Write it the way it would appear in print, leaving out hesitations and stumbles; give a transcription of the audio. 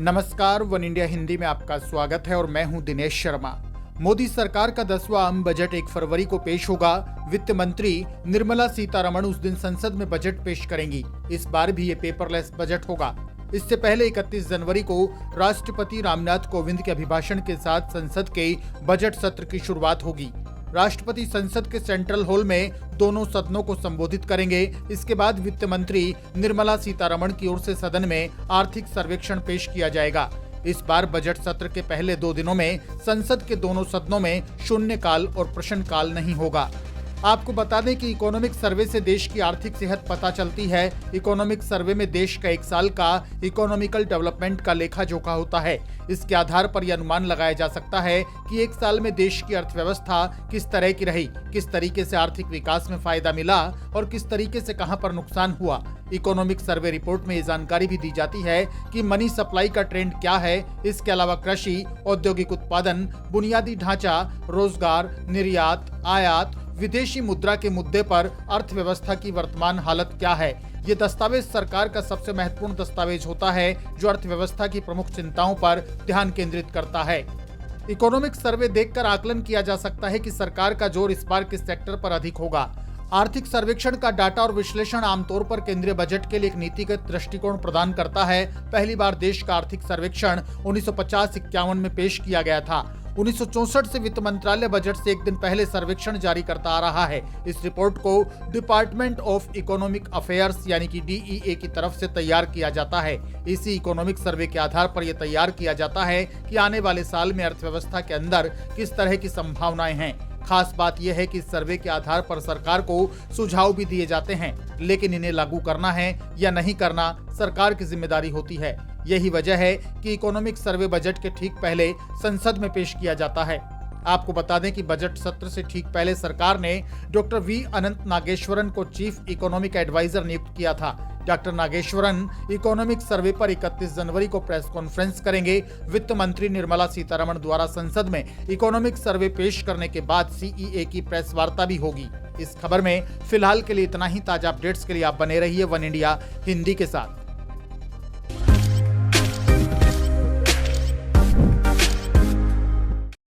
नमस्कार, one India Hindi में आपका स्वागत है और मैं हूं दिनेश शर्मा। मोदी सरकार का 10वां आम बजट 1 फरवरी को पेश होगा। वित्त मंत्री निर्मला सीतारमण उस दिन संसद में बजट पेश करेंगी। इस बार भी ये पेपरलेस बजट होगा। इससे पहले 31 जनवरी को राष्ट्रपति रामनाथ कोविंद के अभिभाषण के साथ संसद के बजट सत्र की शुरुआत होगी। राष्ट्रपति संसद के सेंट्रल हॉल में दोनों सदनों को संबोधित करेंगे। इसके बाद वित्त मंत्री निर्मला सीतारमण की ओर से सदन में आर्थिक सर्वेक्षण पेश किया जाएगा। इस बार बजट सत्र के पहले 2 दिनों में संसद के दोनों सदनों में शून्यकाल और प्रश्नकाल नहीं होगा। आपको बता दें कि इकोनॉमिक सर्वे से देश की आर्थिक सेहत पता चलती है। इकोनॉमिक सर्वे में देश का 1 साल का इकोनॉमिकल डेवलपमेंट का लेखा जोखा होता है। इसके आधार पर यह अनुमान लगाया जा सकता है कि 1 साल में देश की अर्थव्यवस्था किस तरह की रही, किस तरीके से आर्थिक विकास में फायदा मिला और किस तरीके से कहां पर नुकसान हुआ। इकोनॉमिक सर्वे रिपोर्ट में ये जानकारी भी दी जाती है कि मनी सप्लाई का ट्रेंड क्या है। इसके अलावा कृषि, औद्योगिक उत्पादन, बुनियादी ढांचा, रोजगार, निर्यात, आयात, विदेशी मुद्रा के मुद्दे पर अर्थव्यवस्था की वर्तमान हालत क्या है। ये दस्तावेज सरकार का सबसे महत्वपूर्ण दस्तावेज होता है जो अर्थव्यवस्था की प्रमुख चिंताओं पर ध्यान केंद्रित करता है। इकोनॉमिक सर्वे देखकर आकलन किया जा सकता है कि सरकार का जोर इस बार किस सेक्टर पर अधिक होगा। आर्थिक सर्वेक्षण का डाटा और विश्लेषण आमतौर पर केंद्रीय बजट के लिए एक नीतिगत दृष्टिकोण प्रदान करता है। पहली बार देश का आर्थिक सर्वेक्षण 1950-51 में पेश किया गया था। 1964 से वित्त मंत्रालय बजट से 1 दिन पहले सर्वेक्षण जारी करता आ रहा है। इस रिपोर्ट को डिपार्टमेंट ऑफ इकोनॉमिक अफेयर्स यानी कि DEA की तरफ से तैयार किया जाता है। इसी इकोनॉमिक सर्वे के आधार पर यह तैयार किया जाता है कि आने वाले साल में अर्थव्यवस्था के अंदर किस तरह की संभावनाएं हैं। खास बात यह है कि इस सर्वे के आधार पर सरकार को सुझाव भी दिए जाते हैं, लेकिन इन्हें लागू करना है या नहीं करना सरकार की जिम्मेदारी होती है। यही वजह है कि इकोनॉमिक सर्वे बजट के ठीक पहले संसद में पेश किया जाता है। आपको बता दें कि बजट सत्र से ठीक पहले सरकार ने डॉक्टर V अनंत नागेश्वरन को चीफ इकोनॉमिक एडवाइजर नियुक्त किया था। डॉक्टर नागेश्वरन इकोनॉमिक सर्वे पर 31 जनवरी को प्रेस कॉन्फ्रेंस करेंगे। वित्त मंत्री निर्मला सीतारमण द्वारा संसद में इकोनॉमिक सर्वे पेश करने के बाद CEA की प्रेस वार्ता भी होगी। इस खबर में फिलहाल के लिए इतना ही। ताजा अपडेट्स के लिए आप बने रहिए वन इंडिया हिंदी के साथ।